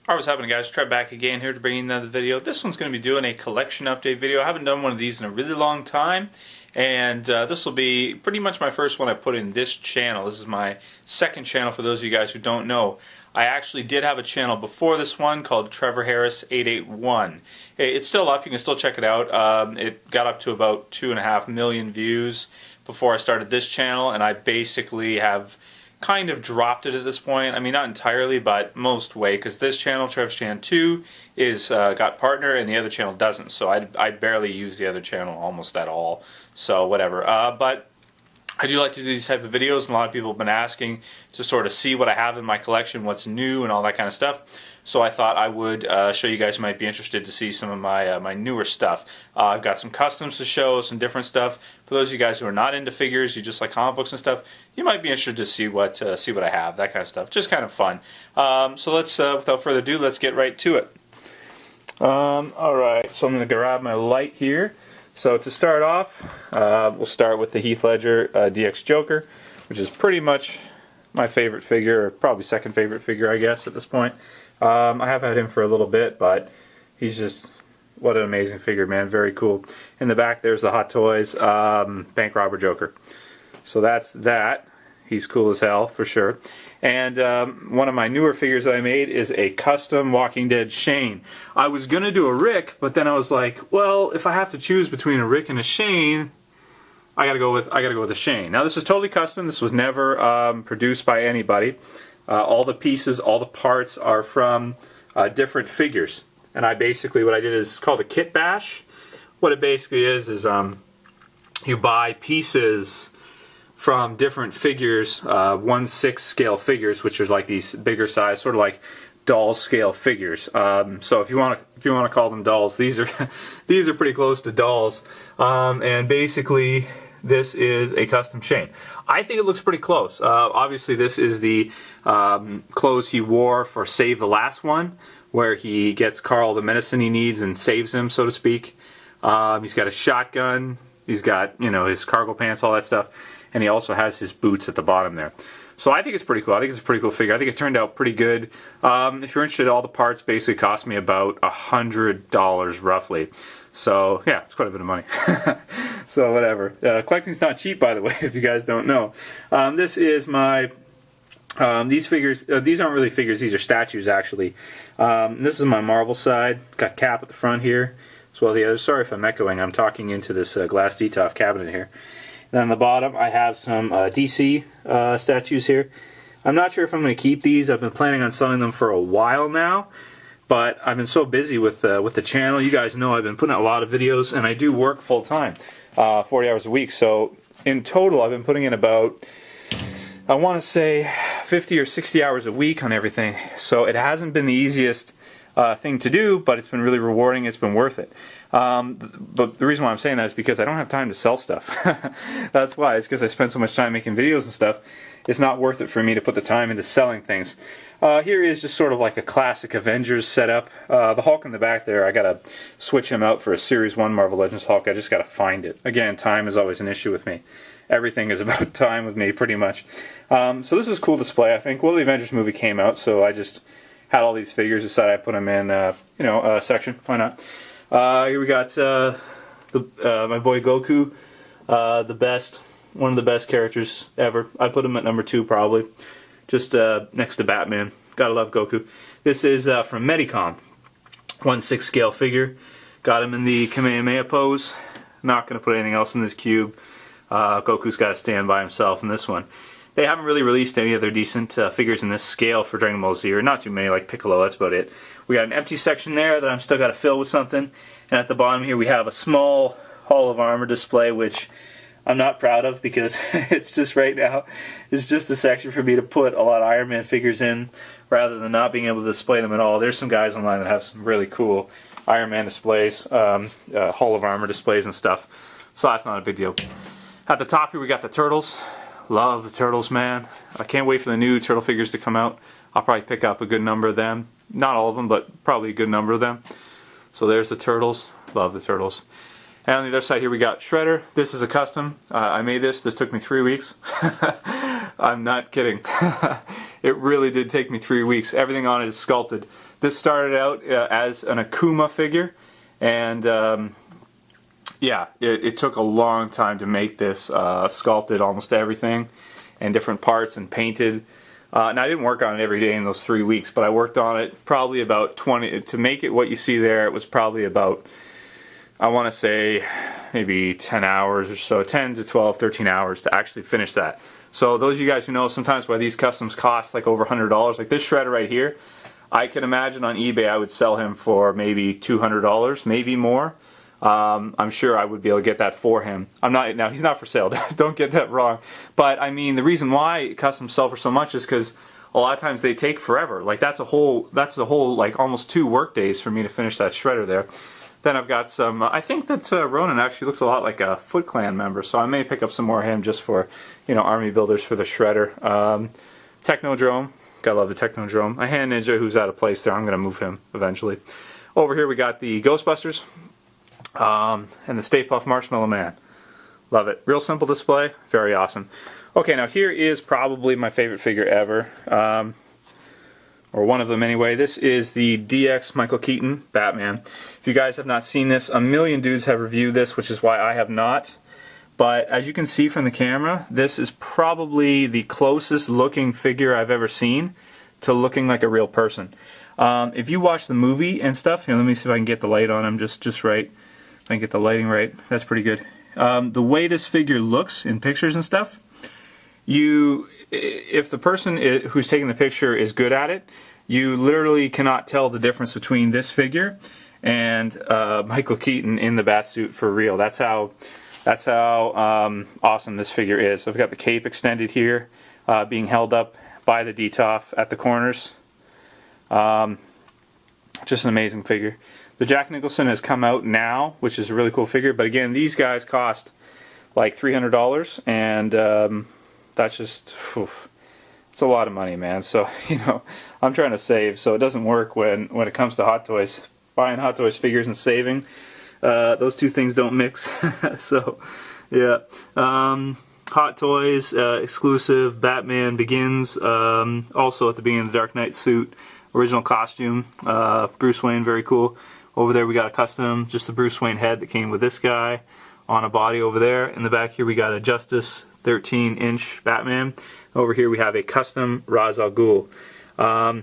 Alright, what's happening, guys? Trev back again here to bring you another video. This one's going to be doing a collection update video. I haven't done one of these in a really long time, and this will be pretty much my first one I put in this channel. This is my second channel for those of you guys who don't know. I actually did have a channel before this one called Trevor Harris 881. It's still up, you can still check it out. It got up to about 2.5 million views before I started this channel, and I basically have kind of dropped it at this point. I mean, not entirely, but most way, because this channel, Trev's Channel 2, is got partner, and the other channel doesn't. So I barely use the other channel almost at all. So whatever. But I do like to do these type of videos, and a lot of people have been asking to sort of see what I have in my collection, what's new, and all that kind of stuff. So I thought I would show you guys who might be interested to see some of my my newer stuff. I've got some customs to show, some different stuff. For those of you guys who are not into figures, you just like comic books and stuff, you might be interested to see what I have, that kind of stuff. Just kind of fun. So let's, without further ado, let's get right to it. Alright, so I'm going to grab my light here. So to start off, we'll start with the Heath Ledger DX Joker, which is pretty much my favorite figure, or probably second favorite figure, I guess, at this point. I have had him for a little bit, but he's just, what an amazing figure, man. Very cool. In the back, there's the Hot Toys Bank Robber Joker. So that's that. He's cool as hell, for sure. And one of my newer figures that I made is a custom Walking Dead Shane. I was going to do a Rick, but then I was like, well, if I have to choose between a Rick and a Shane, I gotta go with a Shane. Now, this is totally custom. This was never produced by anybody. All the pieces, all the parts are from different figures. And I basically, what I did is called a kit bash. What it basically is you buy pieces from different figures, 1/6 scale figures, which are like these bigger size, sort of like doll scale figures. So if you want to call them dolls, these are pretty close to dolls. And basically, this is a custom Shane. I think it looks pretty close. Obviously, this is the clothes he wore for Save the Last One, where he gets Carl the medicine he needs and saves him, so to speak. He's got a shotgun. He's got, you know, his cargo pants, all that stuff. And he also has his boots at the bottom there. So I think it's pretty cool. I think it's a pretty cool figure. I think it turned out pretty good. If you're interested, all the parts basically cost me about $100 roughly. So yeah, it's quite a bit of money. So whatever. Collecting's not cheap, by the way, if you guys don't know. This is my these figures. These aren't really figures. These are statues, actually. This is my Marvel side. Got Cap at the front here, as well as the other. Sorry if I'm echoing. I'm talking into this glass Detolf cabinet here. Then on the bottom, I have some DC statues here. I'm not sure if I'm going to keep these. I've been planning on selling them for a while now. But I've been so busy with the channel. You guys know I've been putting out a lot of videos, and I do work full time, 40 hours a week. So in total, I've been putting in about, I want to say, 50 or 60 hours a week on everything. So it hasn't been the easiest thing to do, but it's been really rewarding. It's been worth it. But the reason why I'm saying that is because I don't have time to sell stuff. That's why. It's because I spend so much time making videos and stuff. It's not worth it for me to put the time into selling things. Here is just sort of like a classic Avengers setup. The Hulk in the back there, I gotta switch him out for a Series 1 Marvel Legends Hulk. I just gotta find it. Again, time is always an issue with me. Everything is about time with me, pretty much. So this is a cool display, I think. Well, the Avengers movie came out, so I just had all these figures, decided I'd put them in, a section. Why not? Here we got my boy Goku, one of the best characters ever. I put him at number 2 probably, just next to Batman. Gotta love Goku. This is from Medicom, 1/6 scale figure. Got him in the Kamehameha pose. Not gonna put anything else in this cube. Goku's got to stand by himself in this one. They haven't really released any other decent figures in this scale for Dragon Ball Z, or not too many, like Piccolo, that's about it. We got an empty section there that I'm still got to fill with something, and at the bottom here we have a small Hall of Armor display, which I'm not proud of because it's just right now, it's just a section for me to put a lot of Iron Man figures in, rather than not being able to display them at all. There's some guys online that have some really cool Iron Man displays, Hall of Armor displays and stuff, so that's not a big deal. At the top here we got the Turtles. Love the Turtles, man. I can't wait for the new Turtle figures to come out. I'll probably pick up a good number of them. Not all of them, but probably a good number of them. So there's the Turtles. Love the Turtles. And on the other side here we got Shredder. This is a custom. I made this. This took me 3 weeks. I'm not kidding. It really did take me 3 weeks. Everything on it is sculpted. This started out as an Akuma figure, and yeah, it took a long time to make this. Sculpted almost everything and different parts and painted. And I didn't work on it every day in those 3 weeks, but I worked on it probably about 20 to make it what you see there. It was probably about, I want to say, maybe 10 hours or so, 10 to 12, 13 hours to actually finish that. So those of you guys who know sometimes why these customs cost like over $100, like this shredder right here, I can imagine on eBay I would sell him for maybe $200, maybe more. I'm sure I would be able to get that for him. Now he's not for sale, don't get that wrong. But I mean, the reason why customs sell for so much is because a lot of times they take forever. Like that's a whole like almost 2 work days for me to finish that shredder there. Then I've got some, I think that Ronan actually looks a lot like a Foot Clan member, so I may pick up some more of him just for, you know, army builders for the shredder. Technodrome, gotta love the Technodrome. A Hand Ninja who's out of place there, I'm gonna move him eventually. Over here we got the Ghostbusters. And the Stay Puft Marshmallow Man. Love it. Real simple display. Very awesome. Okay, now here is probably my favorite figure ever. Or one of them anyway. This is the DX Michael Keaton Batman. If you guys have not seen this, a million dudes have reviewed this, which is why I have not. But as you can see from the camera, this is probably the closest looking figure I've ever seen to looking like a real person. If you watch the movie and stuff, here, let me see if I can get the light on him just right. If I can get the lighting right, that's pretty good. The way this figure looks in pictures and stuff, if the person who's taking the picture is good at it, you literally cannot tell the difference between this figure and Michael Keaton in the Batsuit for real. That's how awesome this figure is. I've got the cape extended here, being held up by the DTOF at the corners. Just an amazing figure. The Jack Nicholson has come out now, which is a really cool figure, but again, these guys cost like $300, and that's just, it's a lot of money, man. So, you know, I'm trying to save, so it doesn't work when it comes to Hot Toys. Buying Hot Toys figures and saving, those two things don't mix. So, yeah. Hot Toys, exclusive, Batman Begins, also at the beginning of the Dark Knight suit, original costume, Bruce Wayne, very cool. Over there we got a custom, just the Bruce Wayne head that came with this guy on a body over there. In the back here we got a Justice 13-inch Batman. Over here we have a custom Ra's al Ghul.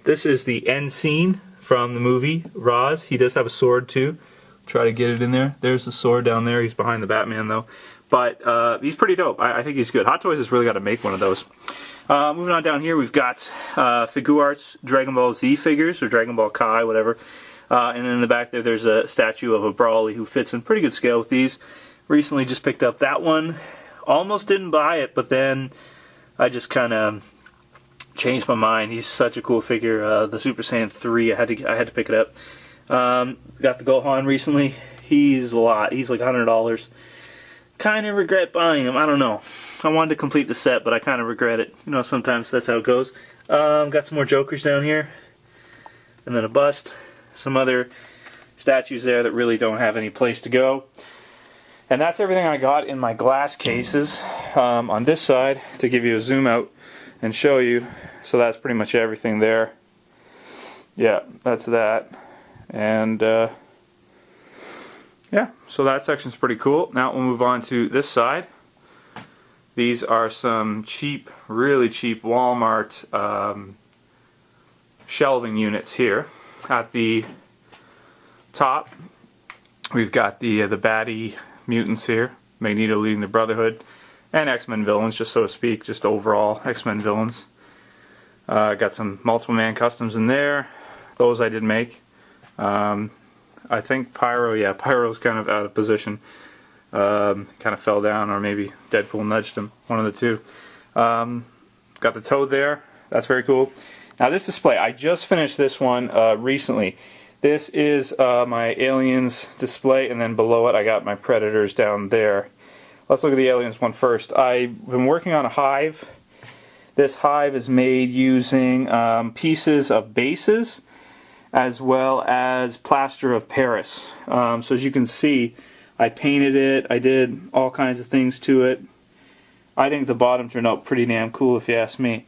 This is the end scene from the movie Ra's. He does have a sword too. Try to get it in there. There's the sword down there. He's behind the Batman though. But he's pretty dope. I think he's good. Hot Toys has really got to make one of those. Moving on down here, we've got Figuarts Dragon Ball Z figures, or Dragon Ball Kai, whatever. And then in the back there's a statue of a Brawly who fits in pretty good scale with these. Recently just picked up that one. Almost didn't buy it, but then I just kind of changed my mind. He's such a cool figure. The Super Saiyan 3, I had to pick it up. Got the Gohan recently. He's a lot. He's like $100. Kind of regret buying him. I don't know. I wanted to complete the set, but I kind of regret it. You know, sometimes that's how it goes. Got some more Jokers down here. And then a bust. Some other statues there that really don't have any place to go. And that's everything I got in my glass cases. On this side, to give you a zoom out and show you. So that's pretty much everything there. Yeah, that's that. And yeah, so that section's pretty cool. Now we'll move on to this side. These are some cheap, really cheap Walmart shelving units here. At the top, we've got the baddie mutants here, Magneto leading the Brotherhood, and X-Men villains, just so to speak, just overall X-Men villains. Got some multiple man customs in there. Those I did make. I think Pyro, yeah, Pyro's kind of out of position. Kind of fell down, or maybe Deadpool nudged him, one of the two. Got the Toad there, that's very cool. Now this display, I just finished this one recently. This is my Aliens display, and then below it I got my Predators down there. Let's look at the Aliens one first. I've been working on a hive. This hive is made using pieces of bases as well as plaster of Paris. So as you can see, I painted it, I did all kinds of things to it. I think the bottom turned out pretty damn cool if you ask me.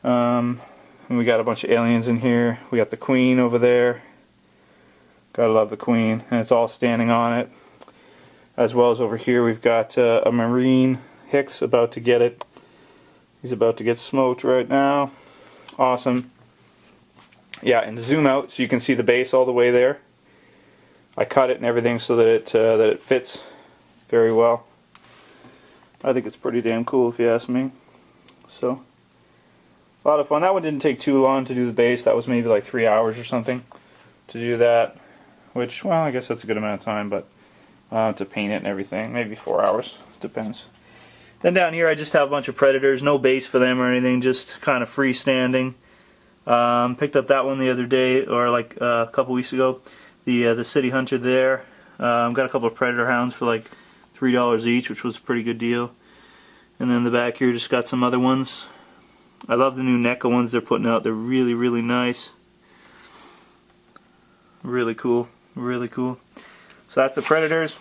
And we got a bunch of aliens in here. We got the queen over there. Gotta love the queen, and it's all standing on it. As well as over here we've got a Marine Hicks about to get it. He's about to get smoked right now. Awesome. Yeah, and zoom out so you can see the base all the way there. I cut it and everything so that it fits very well. I think it's pretty damn cool if you ask me. So, a lot of fun. That one didn't take too long to do the base. That was maybe like 3 hours or something to do that. Which, well, I guess that's a good amount of time, but to paint it and everything, maybe 4 hours. Depends. Then down here I just have a bunch of Predators. No base for them or anything, just kind of freestanding. Picked up that one the other day, or like a couple weeks ago. The City Hunter there. Got a couple of Predator Hounds for like $3 each, which was a pretty good deal. And then the back here just got some other ones. I love the new Neca ones they're putting out. They're really, really nice. Really cool. Really cool. So that's the Predators.